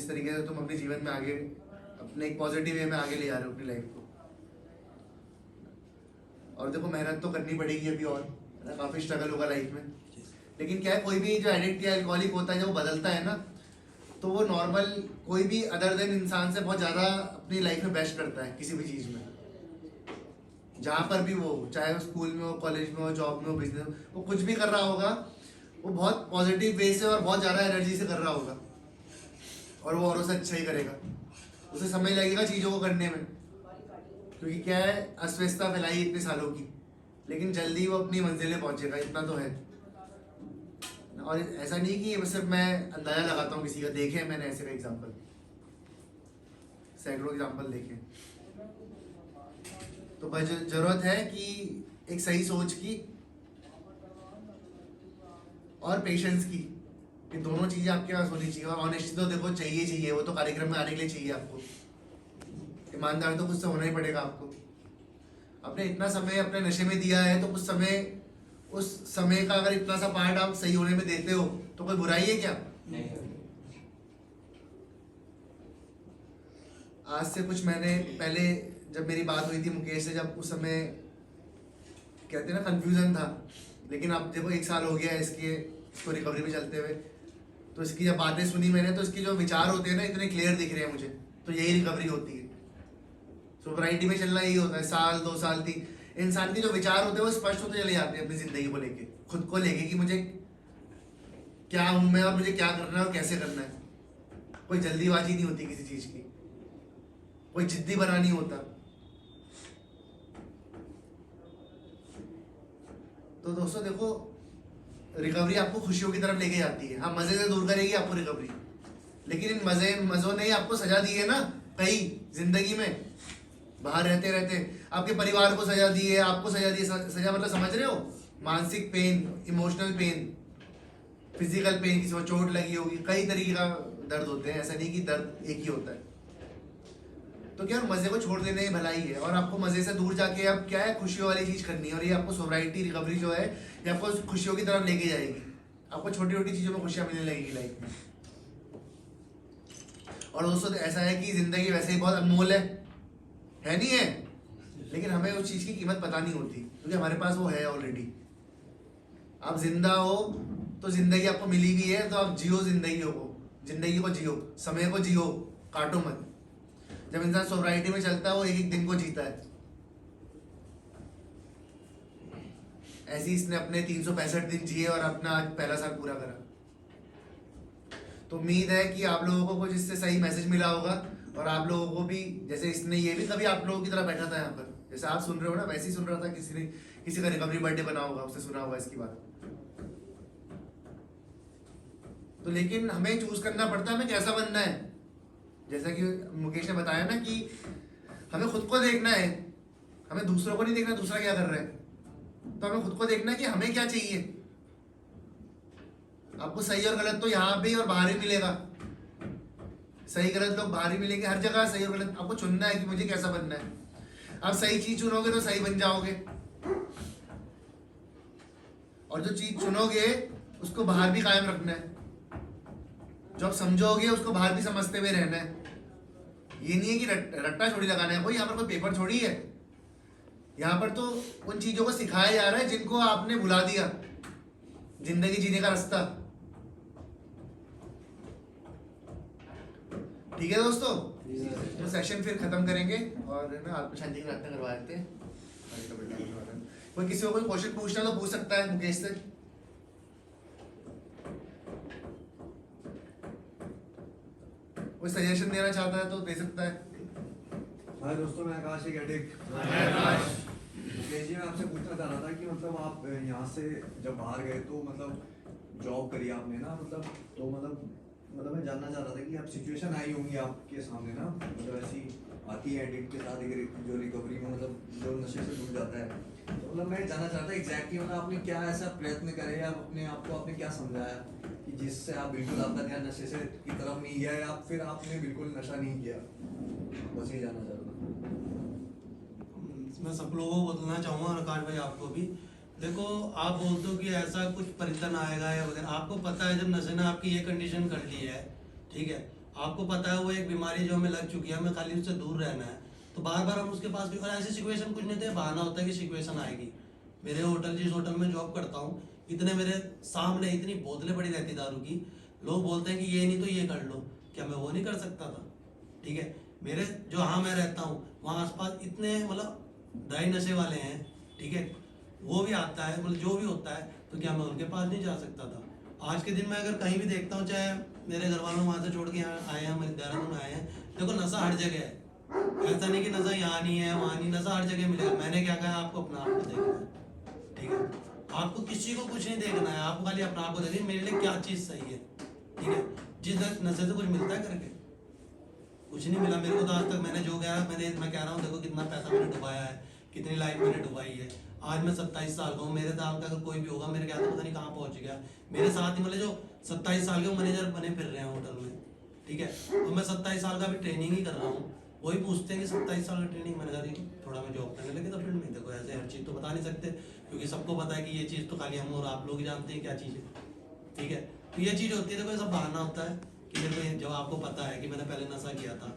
जिस तरीके से तुम अपने जीवन में आगे अपने एक पॉजिटिव वे में आगे ले जा रहे हो अपनी लाइफ को। और देखो मेहनत तो करनी पड़ेगी अभी और काफ़ी स्ट्रगल होगा लाइफ में, लेकिन क्या है कोई भी जो एडिक्ट या अल्कोहलिक होता है जब वो बदलता है ना, तो वो नॉर्मल कोई भी अदर देन इंसान से बहुत ज़्यादा अपनी लाइफ में बेस्ट करता है किसी भी चीज़ में, जहाँ पर भी वो, चाहे वो स्कूल में हो, कॉलेज में हो, जॉब में हो, बिजनेस में, वो कुछ भी कर रहा होगा वो बहुत पॉजिटिव वे से और बहुत ज़्यादा एनर्जी से कर रहा होगा, और वो औरों से अच्छा ही करेगा। उसे समय लगेगा चीज़ों को करने में, क्योंकि क्या है अस्वस्थता फैलाई इतने सालों की, लेकिन जल्दी वो अपनी मंजिलें पहुंचेगा, इतना तो है। और ऐसा नहीं कि सिर्फ मैं अंदाजा लगाता हूँ किसी का, देखे हैं मैंने ऐसे का एग्जाम्पल, सैकड़ों एग्जाम्पल देखे। तो बस जरूरत है कि एक सही सोच की और पेशेंस की, कि दोनों चीज़ें आपके पास होनी चाहिए। और ऑनेस्टी तो देखो चाहिए, वो तो कार्यक्रम में आने के लिए चाहिए आपको, ईमानदार तो कुछ से होना ही पड़ेगा आपको। आपने इतना समय अपने नशे में दिया है, तो कुछ समय, उस समय का अगर इतना सा पार्ट आप सही होने में देते हो तो कोई बुराई है क्या? नहीं। आज से कुछ महीने पहले जब मेरी बात हुई थी मुकेश से, जब उस समय कहते हैं ना कंफ्यूजन था, लेकिन अब देखो 1 साल हो गया है इसको रिकवरी में चलते हुए, तो इसकी जब बातें सुनी मैंने तो इसके जो विचार होते हैं ना इतने क्लियर दिख रहे हैं मुझे, तो यही रिकवरी होती है। सोब्राइटी में चलना यही होता है, 1 साल 2 साल 3, इंसान के जो विचार होते हैं वो स्पष्ट होते चले जाते हैं अपनी जिंदगी को लेके, खुद को लेके, कि मुझे क्या हूं मैं और मुझे क्या करना है और कैसे करना है। कोई जल्दीबाजी नहीं होती किसी चीज की, कोई जिद्दी बना नहीं होता। तो दोस्तों देखो, रिकवरी आपको खुशियों की तरफ लेके जाती है। हाँ, मजे से दूर करेगी आपको रिकवरी, लेकिन इन मजों ने आपको सजा दी है ना कई जिंदगी में, बाहर रहते रहते आपके परिवार को सजा दी है, आपको सजा दी है। सजा मतलब समझ रहे हो, मानसिक pain, emotional pain, physical pain, किसी को चोट लगी होगी, कई तरीके का दर्द होते हैं, ऐसा नहीं कि दर्द एक ही होता है। तो क्या मजे को छोड़ देने की भलाई है, और आपको मजे से दूर जाके अब क्या है खुशियों वाली चीज करनी है, और ये आपको सोब्राइटी रिकवरी जो है ये आपको खुशियों की तरफ लेके जाएगी। आपको छोटी छोटी चीजों में खुशियां मिलने लगेगी लाइफ में। और दोस्तों ऐसा है कि जिंदगी वैसे ही बहुत अनमोल है नहीं है, लेकिन हमें उस चीज की कीमत पता नहीं होती, क्योंकि हमारे पास वो है ऑलरेडी। आप जिंदा हो तो जिंदगी आपको मिली भी है, तो आप जियो जिंदगी को जियो, समय को जियो, काटो मत। जब इंसान सोब्राइटी में चलता है वो एक एक दिन को जीता है। ऐसे ही इसने अपने 365 दिन जिए और अपना आज पहला साल पूरा करा। तो उम्मीद है कि आप लोगों को कुछ इससे सही मैसेज मिला होगा, और आप लोगों को भी, जैसे इसने, ये भी कभी आप लोगों की तरह बैठा था यहाँ पर, जैसे आप सुन रहे हो ना, वैसे ही सुन रहा था। किसी का रिकवरी बर्थडे बना होगा, उसने सुना होगा इसकी बात। तो लेकिन हमें चूज करना पड़ता है हमें कैसा बनना है। जैसा कि मुकेश ने बताया ना कि हमें खुद को देखना है, हमें दूसरों को नहीं देखना दूसरा क्या कर रहा है। तो हमें खुद को देखना है कि हमें क्या चाहिए। आपको सही और गलत तो यहाँ भी और बाहर ही मिलेगा, सही गलत लोग बाहर ही मिलेंगे, हर जगह सही और गलत। आपको चुनना है कि मुझे कैसा बनना है। आप सही चीज चुनोगे तो सही बन जाओगे, और जो चीज चुनोगे उसको बाहर भी कायम रखना है। जो आप समझोगे उसको बाहर भी समझते हुए रहना है। ये नहीं है कि रट्टा छोड़ी लगाना है। कोई यहाँ पर कोई पेपर छोड़ी है, यहाँ पर तो उन चीजों को सिखाया जा रहा है जिनको आपने भुला दिया, जिंदगी जीने का रास्ता। ठीक है दोस्तों, तो सेशन फिर खत्म करेंगे और ना आत्म शांति की प्रार्थना करवा देते हैं। कोई किसी को कोई क्वेश्चन पूछना तो पूछ सकता है मुकेश से। कोई सजेशन देना चाहता है तो दे सकता है। हाय दोस्तों, मैं आकाश, एक एडिक्ट। जी, मैं आपसे पूछना चाह रहा था कि मतलब आप यहाँ से जब बाहर गए तो मतलब जॉब करी आपने ना, तो मतलब मैं जानना चाह रहा था कि आप सिचुएशन आई होंगी आपके सामने ना, मतलब ऐसी आती है एडिक्ट के साथ, जो रिकवरी में मतलब जो नशे से दूर जाता है। तो मतलब मैं जानना चाहता था एग्जैक्टली मतलब आपने क्या ऐसा प्रयत्न करे, या अपने आप को आपने क्या समझाया कि जिससे आप बिल्कुल आपका ध्यान नशे से की तरफ नहीं गया, या फिर आपने बिल्कुल नशा नहीं किया। बस ये जानना चाहता था। मैं सब लोगों को बदलना चाहूँगा, और आकाश भाई आपको भी। देखो, आप बोलते हो कि ऐसा कुछ परिवर्तन आएगा या वगैरह, आपको पता है जब नशे ने आपकी ये कंडीशन कर ली है, ठीक है, आपको पता है वो एक बीमारी जो हमें लग चुकी है, हमें खाली उससे दूर रहना है, तो बार बार हम उसके पास भी, और ऐसी सिचुएशन कुछ नहीं थे, बहाना होता है कि सिचुएशन आएगी। मेरे होटल, जिस होटल में जॉब करता हूँ, इतने मेरे सामने इतनी बोतलें पड़ी रहती दारू की, लोग बोलते हैं कि ये नहीं तो ये कर लो, क्या मैं वो नहीं कर सकता था? ठीक है, मेरे जहाँ मैं रहता हूँ वहाँ आसपास इतने मतलब ड्राई नशे वाले हैं, ठीक है, वो भी आता है, मतलब जो भी होता है, तो क्या मैं उनके पास नहीं जा सकता था? आज के दिन में अगर कहीं भी देखता हूँ, चाहे मेरे घर वालों वहाँ से छोड़ के यहाँ आए हैं, मेरे देहरादून आए हैं, देखो नशा हर जगह है, ऐसा नहीं कि नशा यहाँ नहीं है वहाँ नहीं, नशा हर जगह मिलेगा। मैंने क्या कहा, आपको अपना आप को देखना है, ठीक है, आपको किसी को कुछ नहीं देखना है, आपको खाली अपना आप को देखना है, मेरे लिए क्या चीज़ सही है, ठीक है। जिस नशे से कुछ मिलता है करके, कुछ नहीं मिला मेरे को तो आज तक। मैंने जो गया, मैं कह रहा हूँ, देखो कितना पैसा मैंने डुबाया है, कितनी लाइफ मैंने डुबाई है। आज मैं 27 साल का हूँ, मेरे साल का अगर कोई भी होगा मेरे क्या तो पता नहीं कहाँ पहुँच गया। मेरे साथ ही मतलब जो 27 साल के वो मैनेजर बने फिर रहे हैं होटल में, ठीक है, तो मैं 27 साल का भी ट्रेनिंग ही कर रहा हूँ। वही पूछते हैं कि 27 साल की ट्रेनिंग, मैंने कहा थोड़ा मैं जॉब करने लगे तो फील्ड में, देखो ऐसे हर चीज़ तो बता नहीं सकते, क्योंकि सबको पता है कि ये चीज़ तो खाली हम और आप लोग ही जानते हैं क्या चीज़ है, ठीक है। तो ये चीज़ होती है, देखो ये सब बहाना होता है कि मेरे को, जब आपको पता है कि मैंने पहले नशा किया था,